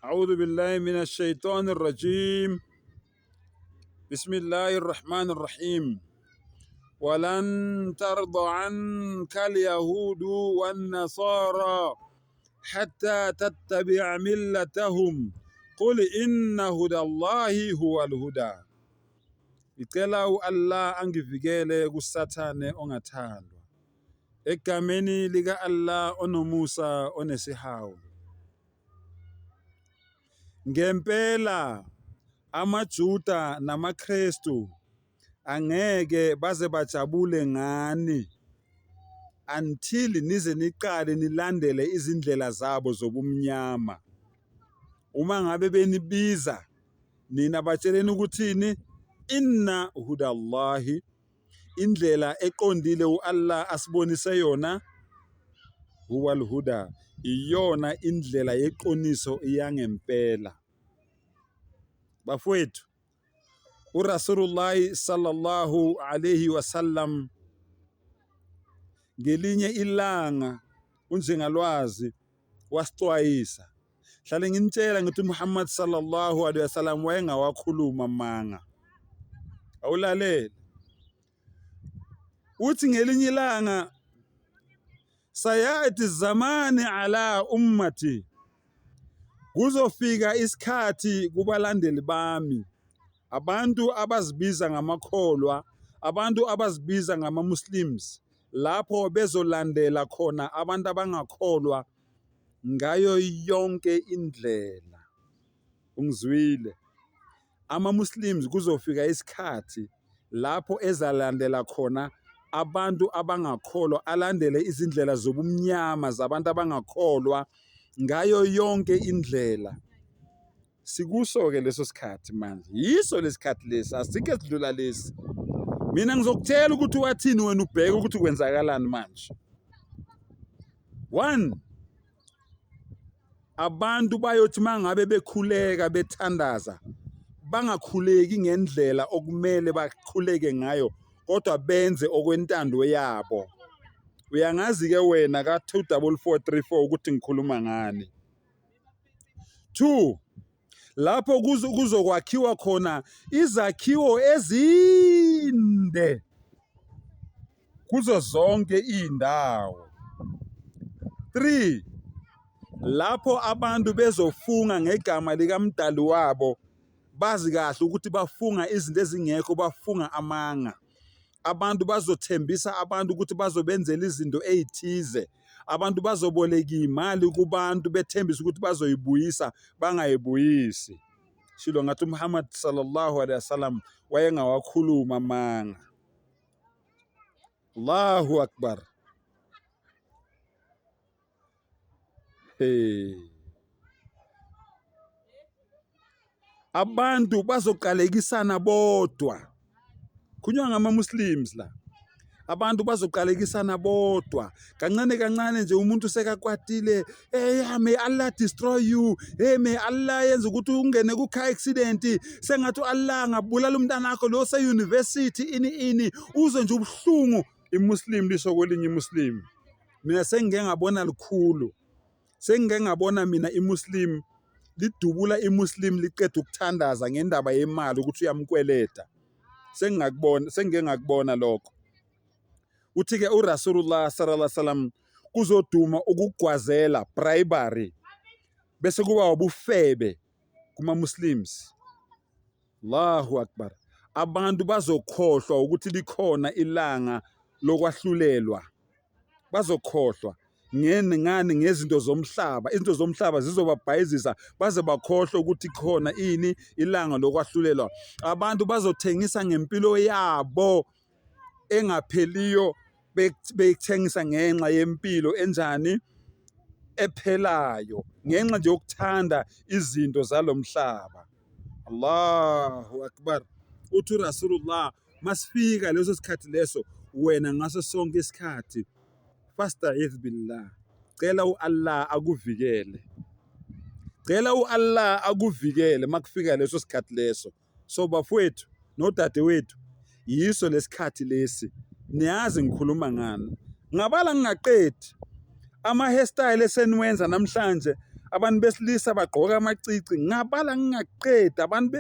أعوذ بالله من الشيطان الرجيم. بسم الله الرحمن الرحيم. ولن ترضى عنك اليهود والنصارى حتى تتبع ملتهم قل إن هدى الله هو الهدى. Icela Allah angivikele kusathane ongathandwa. Egameni lika Allah onomusa onesihawu. Ngempela amaJuda namaKristu angeke baze bajabule ngani until nize niqale nilandele izindlela zabo zobumnyama. Uma ngabe benibiza nina batsheleni ukuthini? Inna hudallahi, indlela eqondile uAllah asibonise yona, huwal huda, iyona indlela yeqoniso iyangempela. Bafowethu, uRasulullah sallallahu alayhi wasallam ngelinye ilanga unjengalwazi wasixwayisa. Hlale ngintshela ngithi Muhammad sallallahu alayhi wasallam wayengawakhuluma manga. Awulalele. Uthi ngelinye ilanga sayati zamani ala ummati, kuzofika isikhathi kubalandeli bami, abantu abazibiza ngamakholwa, abantu abazibiza ngama-Muslims, lapho bezolandela khona abantu abangakholwa ngayo yonke indlela. Ungizwile? Ama-Muslims kuzofika isikhathi lapho ezalandela khona abantu abangakholwa, alandele izindlela zobumnyama zabantu abangakholwa ngayo yonke indlela. Sikuso-ke leso sikhathi manje, yiso lesikhathi lesi, asike sidlula lesi. Mina ngizokutshela ukuthi wathini wena ubheke ukuthi kwenzakalani manje. 1, abantu bayothi mangabe bekhuleka bethandaza, bangakhuleki ngendlela okumele bakhuleke ngayo, kodwa benze okwentando yabo. Uyangazi-ke wena ka-24434 ukuthi ngikhuluma ngani. 2, lapho kuzokwakhiwa khona izakhiwo ezinde kuzo zonke indawo. 3, lapho abantu bezofunga ngegama likaMdali wabo, bazi kahle ukuthi bafunga izinto ezingekho, bafunga amanga. Abantu bazothembisa abantu ukuthi bazobenzela izinto ezithize. Abantu bazoboleka imali kubantu bethembisa ukuthi bazoyibuyisa, bangayibuyisi. Shilo ngathi Muhammad sallallahu alaihi wasallam wayengawakhuluma manga. Allahu Akbar. Abantu bazoqalekisana bodwa. Kunywa ngama-Muslims la. Abantu bazoqalekisana bodwa. Kancane kancane nje umuntu sekakwatile, may Allah destroy you. May Allah yenze ukuthi ungene ku-car accident. Sengathi Allah ngabulala umntana wakho lo se-university ini. Uzwe nje ubuhlungu. I-Muslim lisho kwelinye i-Muslim. Mina sengike ngabona likhulu. Sengike ngabona mina i-Muslim lidubula i-Muslim liqeda ukuthandaza ngendaba yemali ukuthi uyamkweleta. Sengike ngakubona lokho. Uthi-ke uRasulullah sallallahu alaihi wasallam kuzoduma ukugwazela, bribery, bese kuba ubufebe kuma-Muslims. Allahu Akbar. Abantu bazokhohlwa ukuthi likhona ilanga lokwahlulelwa. Bazokhohlwa ngani ngezinto zomhlaba. Izinto zomhlaba zizobabhayizisa baze bakhohlwe ukuthi khona ini ilanga lokwahlulelwa. Abantu bazothengisa ngempilo yabo engapheliyo, bethengisa ngenxa yempilo enjani ephelayo, ngenxa nje yokuthanda izinto zalomhlaba. Allahu Akbar. Uthi Rasulullah masifika leso sikhathi leso, wena ngaso sonke isikhathi fasta'idh billah, cela uAllah akuvikele. Cela uAllah akuvikele makufika leso sikhathi leso. So bafowethu nodadewethu, yiso lesikhathi lesi. Niyazi ngikhuluma ngani. Ngabala ngingaqedi. Ama hairstyle eseniwenza namhlanje abantu besilisa bagqoka amacici, ngabala ngingaqedi abantu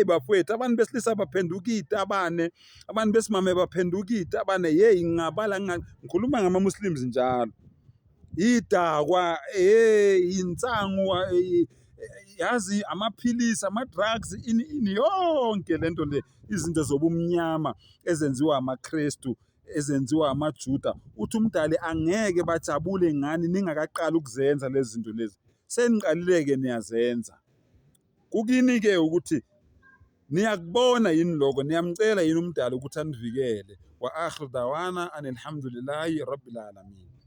bafowethu, abantu besilisa baphenduka iyitabane, abantu besimame baphenduka iyitabane, ngingabala ngikhuluma ngama-Muslims njalo. Idakwa, insangu, yazi amaphilisi, ama-drugs, ini yonke lento le, izinto zobumnyama ezenziwa amaKristu, ezenziwa amaJuda. Uthi umdali angeke bajabule ngani ningakaqali ukuzenza lezi zinto lezi. Seniqalile-ke niyazenza. Kukini-ke ukuthi niyakubona yini lokho, niyamcela yini umdali ukuthi anivikele. Wa akhiru dawana anilhamdulillahi rabbil alamin.